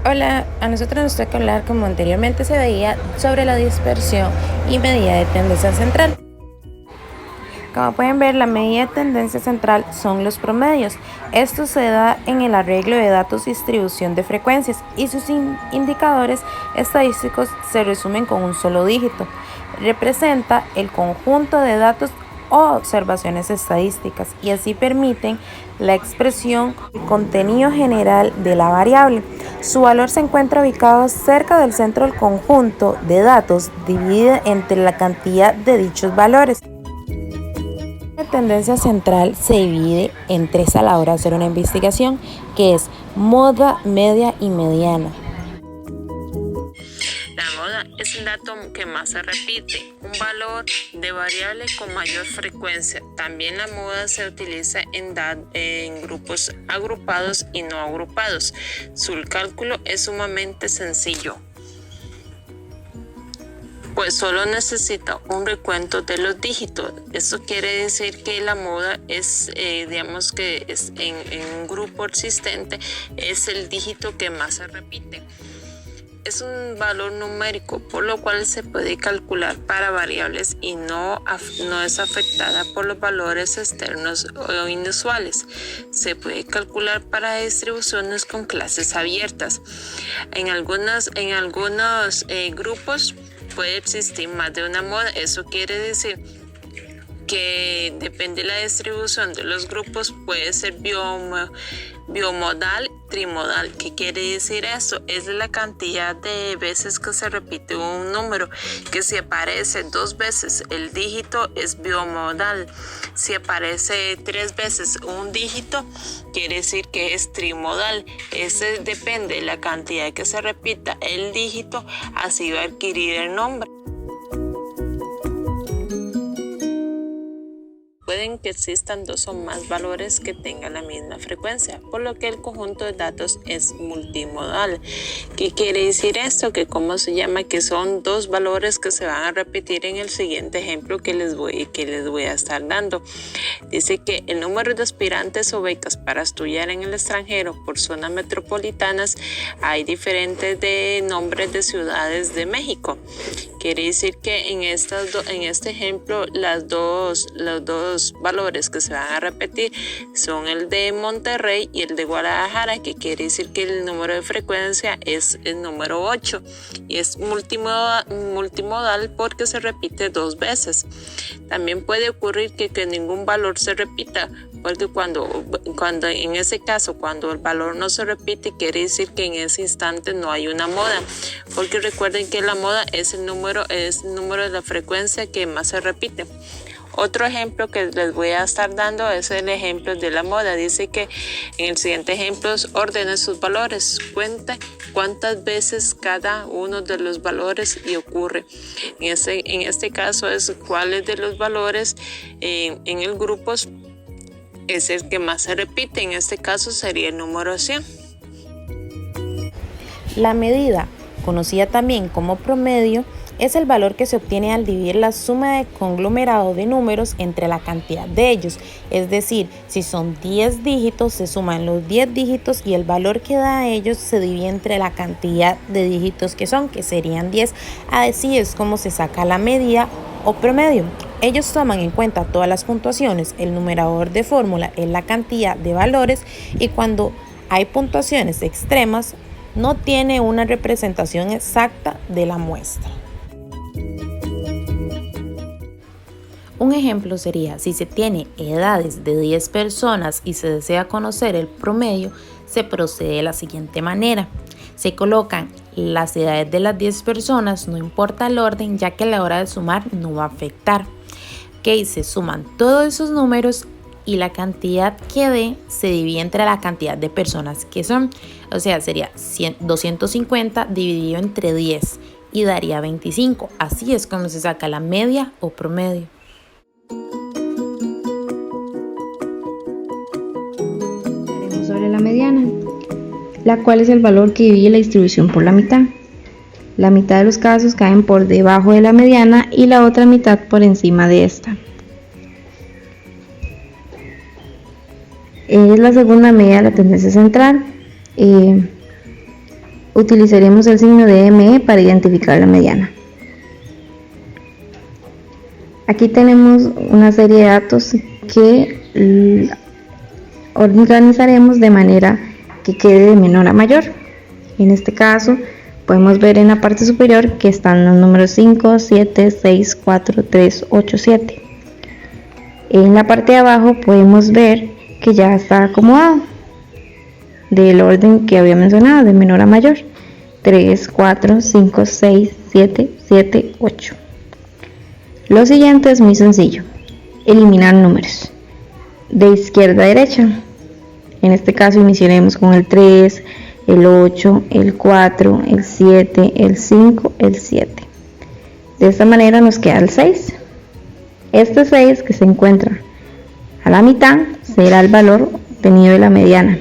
Hola, a nosotros nos toca hablar, como anteriormente se veía, sobre la dispersión y medida de tendencia central. Como pueden ver, la medida de tendencia central son los promedios. Esto se da en el arreglo de datos y distribución de frecuencias y sus indicadores estadísticos se resumen con un solo dígito. Representa el conjunto de datos o observaciones estadísticas y así permiten la expresión del contenido general de la variable. Su valor se encuentra ubicado cerca del centro del conjunto de datos dividida entre la cantidad de dichos valores. La tendencia central se divide en tres a la hora de hacer una investigación, que es moda, media y mediana. La moda es el dato que más se repite, un valor de variable con mayor frecuencia. También la moda se utiliza en grupos agrupados y no agrupados. Su cálculo es sumamente sencillo, pues solo necesita un recuento de los dígitos. Eso quiere decir que la moda es, digamos que es en un grupo existente, es el dígito que más se repite. Es un valor numérico, por lo cual se puede calcular para variables y no es afectada por los valores externos o inusuales. Se puede calcular para distribuciones con clases abiertas. En algunos grupos puede existir más de una moda. Eso quiere decir que depende de la distribución de los grupos, puede ser biomodal, trimodal. ¿Qué quiere decir eso? Es la cantidad de veces que se repite un número, que si aparece 2 veces el dígito es biomodal. Si aparece 3 veces un dígito, quiere decir que es trimodal. Ese depende de la cantidad que se repita el dígito, así va a adquirir el nombre. Pueden que existan 2 o más valores que tengan la misma frecuencia, por lo que el conjunto de datos es multimodal. ¿Qué quiere decir esto? Que cómo se llama, que son 2 valores que se van a repetir en el siguiente ejemplo que les voy a estar dando. Dice que el número de aspirantes o becas para estudiar en el extranjero por zonas metropolitanas, hay diferentes de nombres de ciudades de México. Quiere decir que en este ejemplo los dos valores que se van a repetir son el de Monterrey y el de Guadalajara, que quiere decir que el número de frecuencia es el número 8 y es multimodal porque se repite 2 veces. También puede ocurrir que ningún valor se repita, porque cuando en ese caso, cuando el valor no se repite, quiere decir que en ese instante no hay una moda, porque recuerden que la moda es el número de la frecuencia que más se repite. Otro ejemplo que les voy a estar dando es el ejemplo de la moda. Dice que en el siguiente ejemplo ordene sus valores, cuenta cuántas veces cada uno de los valores y ocurre. En este caso es cuáles de los valores en el grupo es el que más se repite. En este caso sería el número 100. La medida, conocida también como promedio, es el valor que se obtiene al dividir la suma de conglomerado de números entre la cantidad de ellos. Es decir, si son 10 dígitos, se suman los 10 dígitos y el valor que da a ellos se divide entre la cantidad de dígitos que serían 10. Así es como se saca la medida o promedio. Ellos toman en cuenta todas las puntuaciones. El numerador de fórmula es la cantidad de valores y cuando hay puntuaciones extremas, no tiene una representación exacta de la muestra. Un ejemplo sería, si se tiene edades de 10 personas y se desea conocer el promedio, se procede de la siguiente manera. Se colocan las edades de las 10 personas, no importa el orden, ya que a la hora de sumar no va a afectar. Se suman todos esos números y la cantidad que dé se divide entre la cantidad de personas que son. O sea, sería 250 dividido entre 10 y daría 25. Así es como se saca la media o promedio. Hablaremos sobre la mediana, la cual es el valor que divide la distribución por la mitad. La mitad de los casos caen por debajo de la mediana y la otra mitad por encima de esta. Es la segunda medida de la tendencia central. utilizaremos el signo de ME para identificar la mediana. Aquí tenemos una serie de datos que organizaremos de manera que quede de menor a mayor. En este caso, podemos ver en la parte superior que están los números 5, 7, 6, 4, 3, 8, 7. En la parte de abajo podemos ver que ya está acomodado del orden que había mencionado, de menor a mayor. 3, 4, 5, 6, 7, 7, 8. Lo siguiente es muy sencillo, eliminar números de izquierda a derecha. En este caso iniciaremos con el 3, el 8, el 4, el 7, el 5, el 7. De esta manera nos queda el 6. Este 6 que se encuentra a la mitad será el valor obtenido de la mediana.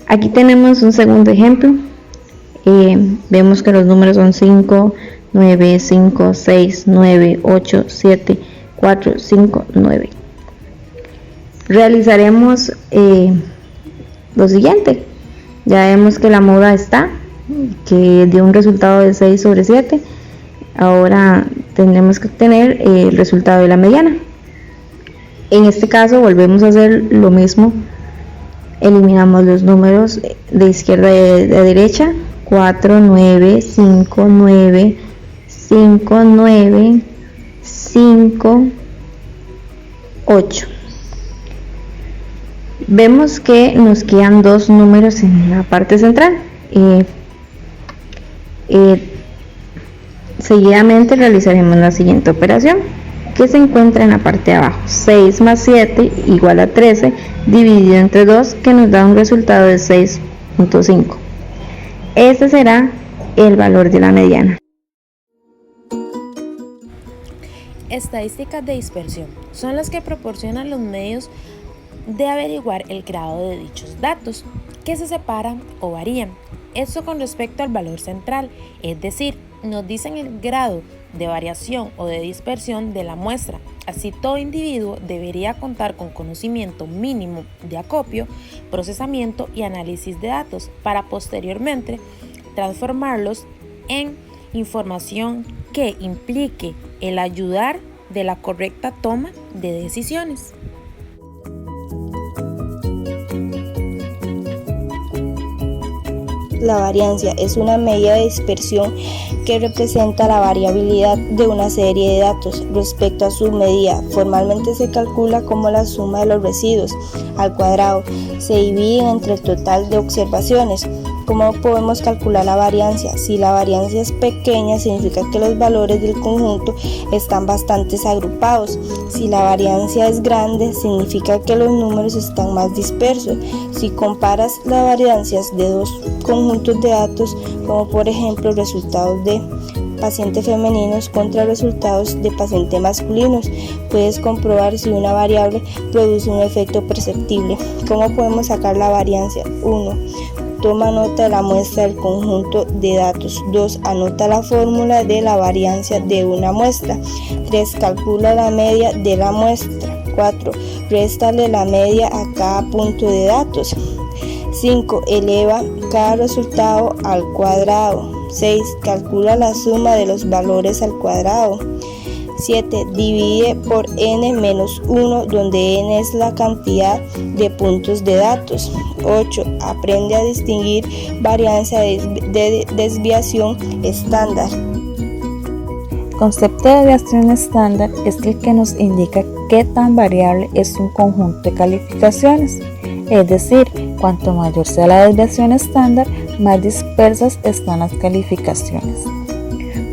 Aquí tenemos un segundo ejemplo. Vemos que los números son 5, 9, 5, 6, 9, 8, 7, 4, 5, 9. Realizaremos lo siguiente. Ya vemos que la moda está, que dio un resultado de 6 sobre 7. Ahora tendremos que obtener el resultado de la mediana. En este caso volvemos a hacer lo mismo. Eliminamos los números de izquierda a derecha. 4, 9, 5, 9, 5, 9, 5, 8. Vemos que nos quedan dos números en la parte central. Seguidamente realizaremos la siguiente operación, que se encuentra en la parte de abajo. 6 más 7 igual a 13 dividido entre 2, que nos da un resultado de 6.5. Este será el valor de la mediana. Estadísticas de dispersión son las que proporcionan los medios de averiguar el grado de dichos datos, que se separan o varían. Esto con respecto al valor central, es decir, nos dicen el grado de variación o de dispersión de la muestra. Así, todo individuo debería contar con conocimiento mínimo de acopio, procesamiento y análisis de datos para posteriormente transformarlos en información que implique el ayudar de la correcta toma de decisiones. La variancia es una medida de dispersión que representa la variabilidad de una serie de datos respecto a su medida. Formalmente se calcula como la suma de los residuos al cuadrado. Se dividen entre el total de observaciones. ¿Cómo podemos calcular la variancia? Si la variancia es pequeña, significa que los valores del conjunto están bastante agrupados. Si la variancia es grande, significa que los números están más dispersos. Si comparas las variancias de dos conjuntos de datos, como por ejemplo resultados de pacientes femeninos contra resultados de pacientes masculinos, puedes comprobar si una variable produce un efecto perceptible. ¿Cómo podemos sacar la variancia? 1. Toma nota de la muestra del conjunto de datos. 2. Anota la fórmula de la variancia de una muestra. 3. Calcula la media de la muestra. 4. Réstale la media a cada punto de datos. 5. Eleva cada resultado al cuadrado. 6. Calcula la suma de los valores al cuadrado. 7. Divide por n menos 1, donde n es la cantidad de puntos de datos. 8. Aprende a distinguir varianza de desviación estándar. El concepto de desviación estándar es el que nos indica qué tan variable es un conjunto de calificaciones. Es decir, cuanto mayor sea la desviación estándar, más dispersas están las calificaciones.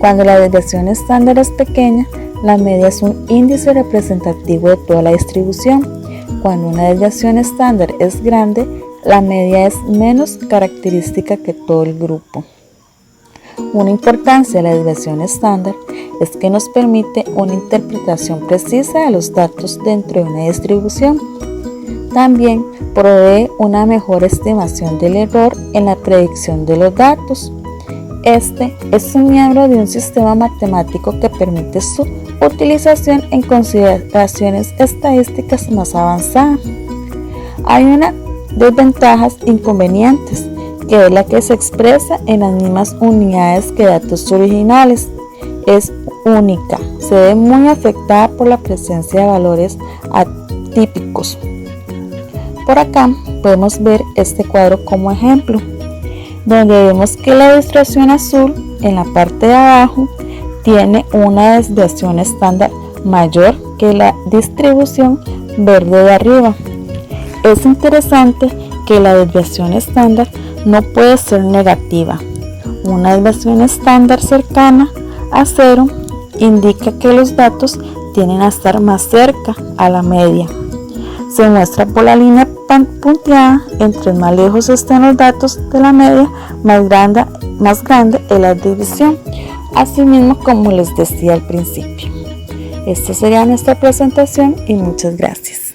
Cuando la desviación estándar es pequeña, la media es un índice representativo de toda la distribución. Cuando una desviación estándar es grande, la media es menos característica que todo el grupo. Una importancia de la desviación estándar es que nos permite una interpretación precisa de los datos dentro de una distribución. También provee una mejor estimación del error en la predicción de los datos. Este es un miembro de un sistema matemático que permite su utilización en consideraciones estadísticas más avanzadas. Hay unas desventajas inconvenientes que es la que se expresa en las mismas unidades que datos originales. Es única, se ve muy afectada por la presencia de valores atípicos. Por acá podemos ver este cuadro como ejemplo, donde vemos que la distribución azul en la parte de abajo tiene una desviación estándar mayor que la distribución verde de arriba. Es interesante que la desviación estándar no puede ser negativa. Una desviación estándar cercana a 0 indica que los datos tienden a estar más cerca a la media. Se muestra por la línea punteada. Entre más lejos estén los datos de la media, más grande es la división, así mismo como les decía al principio. Esta sería nuestra presentación y muchas gracias.